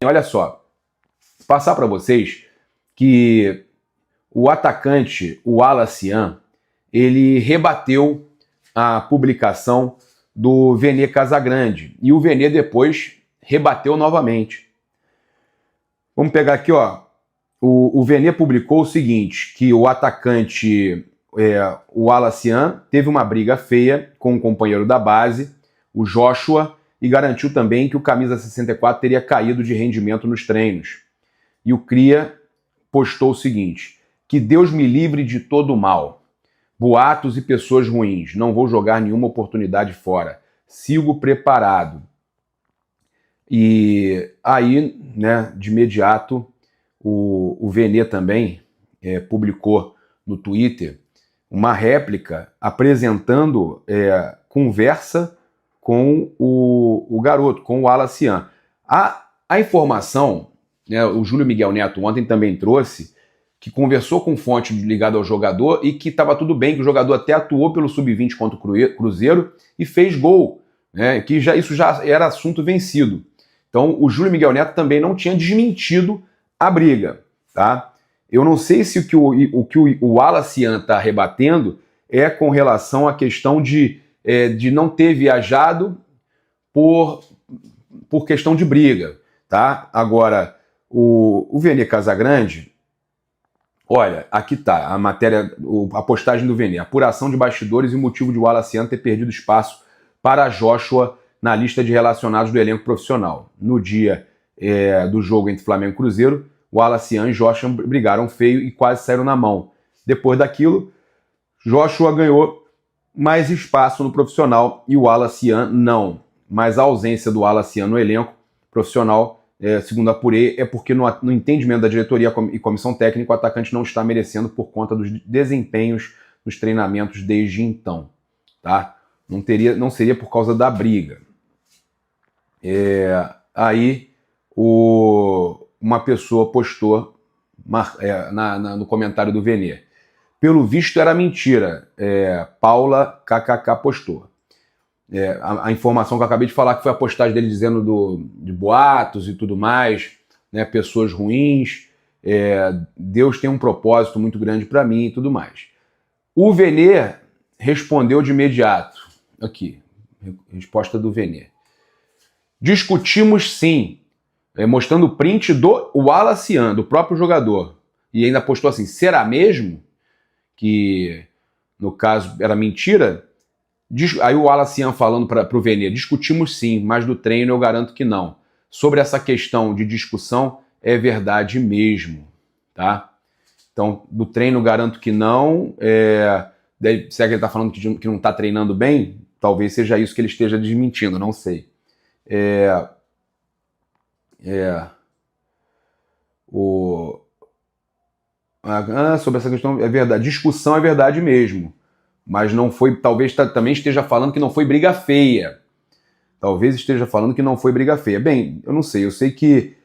olha só, passar para vocês que o atacante, o Alassian, ele rebateu a publicação do Vene Casagrande e o Vene depois rebateu novamente. Vamos pegar aqui, ó. O Vene publicou o seguinte, que o atacante, o Alassian, teve uma briga feia com um companheiro da base, o Joshua, e garantiu também que o camisa 64 teria caído de rendimento nos treinos. E o Cria postou o seguinte: que Deus me livre de todo o mal. Boatos e pessoas ruins. Não vou jogar nenhuma oportunidade fora. Sigo preparado. E aí, né, de imediato, o Vene também publicou no Twitter uma réplica apresentando conversa com o garoto, com o Alassian. A informação, né, o Júlio Miguel Neto ontem também trouxe, que conversou com fonte ligada ao jogador e que estava tudo bem, que o jogador até atuou pelo Sub-20 contra o Cruzeiro e fez gol, né, que isso já era assunto vencido. Então o Júlio Miguel Neto também não tinha desmentido a briga, tá? Eu não sei se o que o Alassian está rebatendo é com relação à questão de não ter viajado por questão de briga, tá? Agora, o Vene Casagrande, olha, aqui tá a matéria, a postagem do Vene, apuração de bastidores e o motivo de o Alassian ter perdido espaço para Joshua na lista de relacionados do elenco profissional. No dia do jogo entre Flamengo e Cruzeiro, o Alassian e Joshua brigaram feio e quase saíram na mão. Depois daquilo, Joshua ganhou mais espaço no profissional e o Alassian não. Mas a ausência do Alassian no elenco profissional, segundo apurei, é porque no entendimento da diretoria e comissão técnica, o atacante não está merecendo por conta dos desempenhos nos treinamentos desde então. Tá? Não seria por causa da briga. Aí uma pessoa postou no comentário do Vene: pelo visto era mentira. Paula KKK postou. A informação que eu acabei de falar, que foi a postagem dele dizendo de boatos e tudo mais, né, pessoas ruins, Deus tem um propósito muito grande para mim e tudo mais. O Vene respondeu de imediato. Aqui, resposta do Vene. Discutimos sim, mostrando o print do Alassian, do próprio jogador. E ainda postou assim: será mesmo que, no caso, era mentira? Aí o Alassian falando para o Vene: discutimos sim, mas do treino eu garanto que não. Sobre essa questão de discussão, é verdade mesmo. Tá? Então, do treino eu garanto que não. Se é que ele está falando que não está treinando bem, talvez seja isso que ele esteja desmentindo, não sei. Sobre essa questão, é verdade. Discussão é verdade mesmo. Mas não foi, talvez também esteja falando que não foi briga feia. Talvez esteja falando que não foi briga feia. Bem, eu não sei. Eu sei que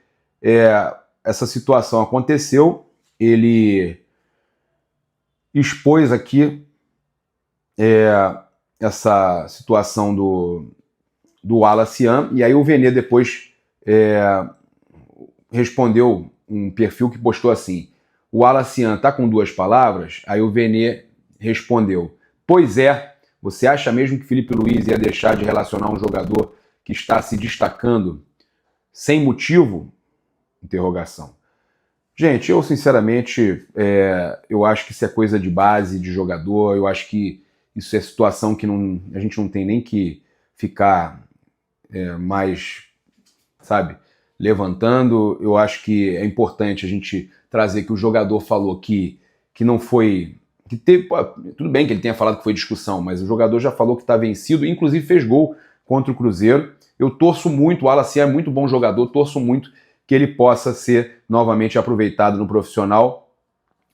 essa situação aconteceu. Ele expôs aqui essa situação do Alassian, e aí o Vene depois respondeu um perfil que postou assim: o Alassian tá com 2 palavras? Aí o Vene respondeu: pois é, você acha mesmo que Felipe Luiz ia deixar de relacionar um jogador que está se destacando sem motivo? Interrogação. Gente, eu sinceramente, eu acho que isso é coisa de base, de jogador, eu acho que isso é situação que a gente não tem nem que ficar mais, sabe, levantando. Eu acho que é importante a gente trazer que o jogador falou que não foi... tudo bem que ele tenha falado que foi discussão, mas o jogador já falou que está vencido, inclusive fez gol contra o Cruzeiro. Eu torço muito, o Alassian é muito bom jogador, torço muito que ele possa ser novamente aproveitado no profissional,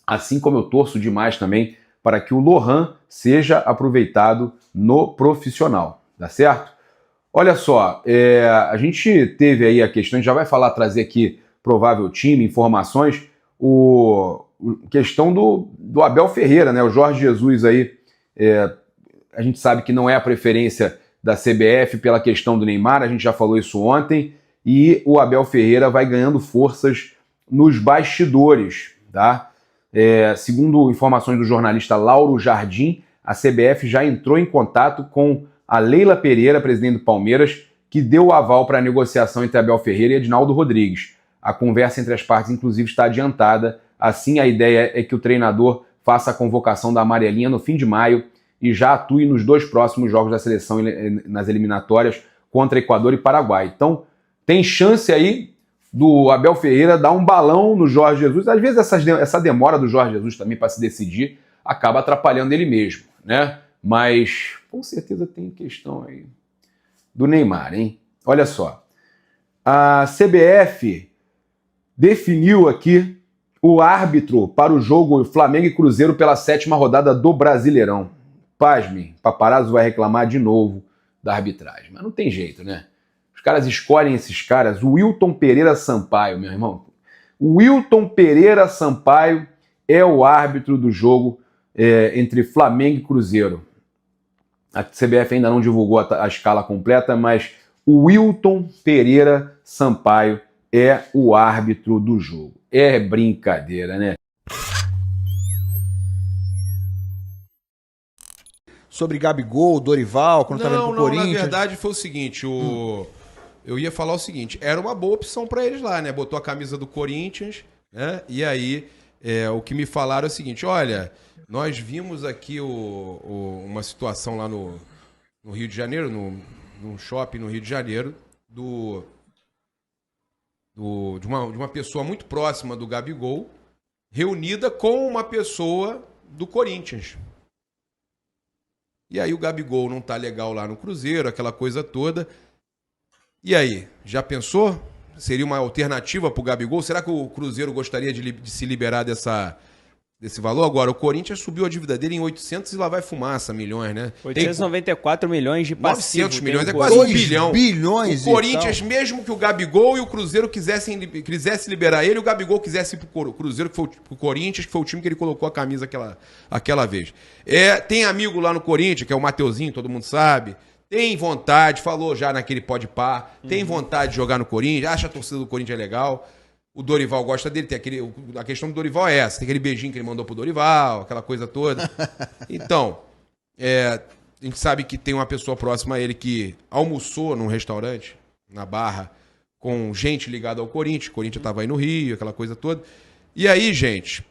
assim como eu torço demais também para que o Lohan seja aproveitado no profissional, tá certo? Olha só, a gente teve aí a questão, a gente já vai trazer aqui provável time, informações, questão do Abel Ferreira, né? O Jorge Jesus aí, a gente sabe que não é a preferência da CBF pela questão do Neymar, a gente já falou isso ontem, e o Abel Ferreira vai ganhando forças nos bastidores, tá? Segundo informações do jornalista Lauro Jardim, a CBF já entrou em contato com a Leila Pereira, presidente do Palmeiras, que deu o aval para a negociação entre Abel Ferreira e Edinaldo Rodrigues. A conversa entre as partes, inclusive, está adiantada. Assim, a ideia é que o treinador faça a convocação da amarelinha no fim de maio e já atue nos 2 próximos jogos da seleção nas eliminatórias contra Equador e Paraguai. Então, tem chance aí do Abel Ferreira dar um balão no Jorge Jesus. Às vezes essa demora do Jorge Jesus também para se decidir acaba atrapalhando ele mesmo, né? Mas com certeza tem questão aí do Neymar, hein? Olha só, a CBF definiu aqui o árbitro para o jogo Flamengo e Cruzeiro pela 7ª rodada do Brasileirão. Pasmem, paparazzo vai reclamar de novo da arbitragem, mas não tem jeito, né? Os caras escolhem esses caras. O Wilton Pereira Sampaio, meu irmão. O Wilton Pereira Sampaio é o árbitro do jogo entre Flamengo e Cruzeiro. A CBF ainda não divulgou a escala completa, mas o Wilton Pereira Sampaio é o árbitro do jogo. É brincadeira, né? Sobre Gabigol, Dorival, quando estava indo pro Corinthians. Na verdade foi o seguinte, eu ia falar o seguinte, era uma boa opção para eles lá, né? Botou a camisa do Corinthians, né? E aí, o que me falaram é o seguinte, olha, nós vimos aqui uma situação lá no Rio de Janeiro, num shopping no Rio de Janeiro, de uma pessoa muito próxima do Gabigol, reunida com uma pessoa do Corinthians. E aí o Gabigol não tá legal lá no Cruzeiro, aquela coisa toda. E aí, já pensou? Seria uma alternativa pro Gabigol? Será que o Cruzeiro gostaria de se liberar desse valor? Agora, o Corinthians subiu a dívida dele em 800 e lá vai fumaça, milhões, né? 894 milhões de passivo. 900 milhões, é quase 1 bilhão. Bilhões. O Corinthians, mesmo que o Gabigol e o Cruzeiro quisesse liberar ele, o Gabigol quisesse ir pro Cruzeiro, que foi pro Corinthians, que foi o time que ele colocou a camisa aquela vez. Tem amigo lá no Corinthians, que é o Mateuzinho, todo mundo sabe. Tem vontade, falou já naquele pode pá, tem vontade de jogar no Corinthians, acha a torcida do Corinthians legal. O Dorival gosta dele, a questão do Dorival é essa, tem aquele beijinho que ele mandou pro Dorival, aquela coisa toda. Então, a gente sabe que tem uma pessoa próxima a ele que almoçou num restaurante, na Barra, com gente ligada ao Corinthians. O Corinthians estava aí no Rio, aquela coisa toda. E aí, gente,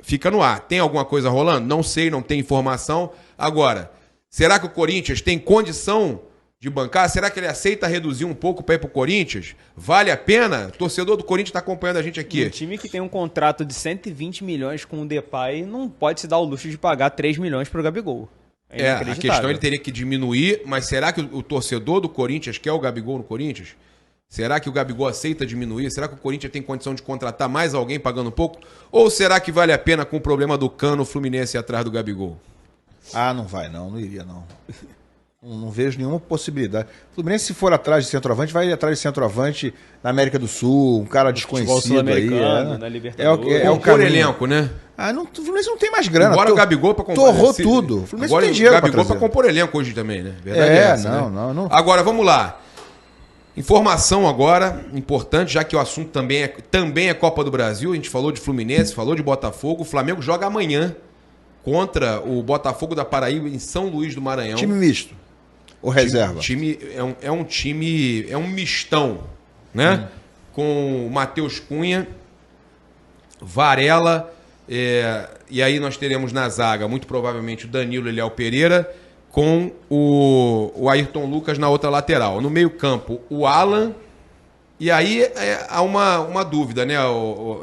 fica no ar. Tem alguma coisa rolando? Não sei, não tem informação. Agora, será que o Corinthians tem condição de bancar? Será que ele aceita reduzir um pouco para ir pro Corinthians? Vale a pena? O torcedor do Corinthians está acompanhando a gente aqui. Um time que tem um contrato de 120 milhões com o Depay não pode se dar o luxo de pagar 3 milhões pro Gabigol. A questão ele teria que diminuir, mas será que o torcedor do Corinthians quer o Gabigol no Corinthians? Será que o Gabigol aceita diminuir? Será que o Corinthians tem condição de contratar mais alguém pagando pouco? Ou será que vale a pena com o problema do Cano, o Fluminense atrás do Gabigol? Ah, não vai não, não iria não. Não vejo nenhuma possibilidade. O Fluminense, se for atrás de centroavante, vai atrás de centroavante na América do Sul, um cara desconhecido aí. Na Libertadores. Compor elenco, né? O Fluminense não tem mais grana. Agora o Gabigol para compor. Torrou tudo. O Fluminense agora não tem dinheiro o Gabigol para compor elenco hoje também, né? Verdade é essa, não. Agora, vamos lá. Informação agora, importante, já que o assunto também é Copa do Brasil. A gente falou de Fluminense, falou de Botafogo. O Flamengo joga amanhã contra o Botafogo da Paraíba em São Luís do Maranhão. Time misto. Ou reserva? É um mistão, né? Com o Matheus Cunha, Varela, e aí nós teremos na zaga, muito provavelmente, o Danilo e Léo Pereira, com o Ayrton Lucas na outra lateral. No meio-campo, o Alan, e aí há uma dúvida, né?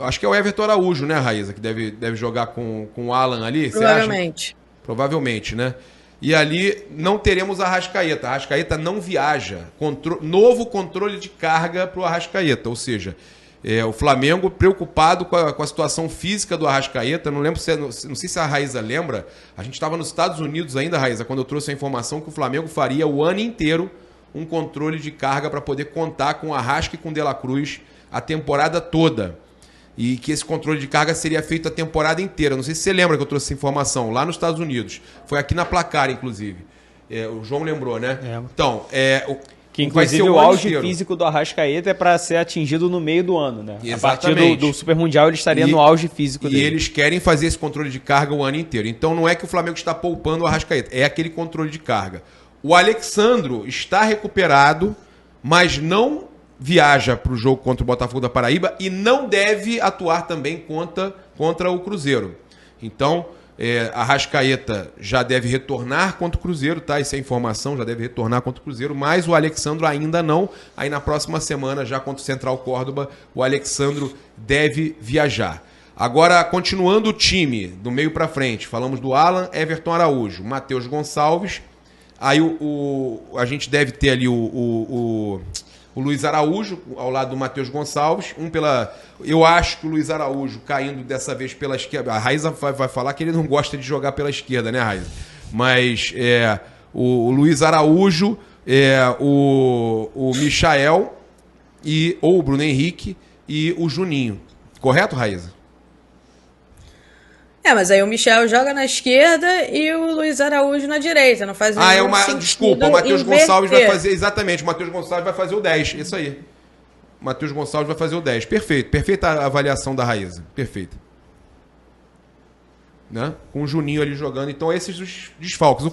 Acho que é o Everton Araújo, né, Raíza, que deve jogar com o Alan ali. Provavelmente. Provavelmente, né? E ali não teremos a Arrascaeta. A Arrascaeta não viaja. Novo controle de carga para o Arrascaeta. Ou seja, o Flamengo preocupado com a situação física do Arrascaeta. Não sei se a Raíza lembra. A gente estava nos Estados Unidos ainda, Raíza, quando eu trouxe a informação que o Flamengo faria o ano inteiro um controle de carga para poder contar com o Arrasca e com o De La Cruz a temporada toda. E que esse controle de carga seria feito a temporada inteira. Não sei se você lembra que eu trouxe essa informação lá nos Estados Unidos. Foi aqui na Placar, inclusive. O João lembrou, né? Então, Que Vai ser inclusive o ano auge inteiro. físico do Arrascaeta é para ser atingido no meio do ano, né? A partir Exatamente. do Super Mundial ele estaria no auge físico E dele. eles querem fazer esse controle de carga o ano inteiro. Então não é que o Flamengo está poupando o Arrascaeta, é aquele controle de carga. O Alexandro está recuperado, mas não viaja para o jogo contra o Botafogo da Paraíba e não deve atuar também contra o Cruzeiro. Então, a Arrascaeta já deve retornar contra o Cruzeiro, tá? Essa é a informação, já deve retornar contra o Cruzeiro, mas o Alexandro ainda não. Aí na próxima semana, já contra o Central Córdoba, o Alexandro deve viajar. Agora, continuando o time, do meio para frente, falamos do Alan, Everton Araújo, Matheus Gonçalves. Aí a gente deve ter ali o Luiz Araújo ao lado do Matheus Gonçalves. Eu acho que o Luiz Araújo caindo dessa vez pela esquerda. A Raíza vai falar que ele não gosta de jogar pela esquerda, né, Raíza? Mas o Luiz Araújo, o Michael, ou o Bruno Henrique e o Juninho. Correto, Raíza? Mas aí o Michel joga na esquerda e o Luiz Araújo na direita. Não faz nenhum sentido. Desculpa, o Matheus inverter. Gonçalves vai fazer. Exatamente, o Matheus Gonçalves vai fazer o 10. Isso aí. O Matheus Gonçalves vai fazer o 10. Perfeito. Perfeita a avaliação da Raíza. Perfeita. Né? Com o Juninho ali jogando. Então, esses os desfalques.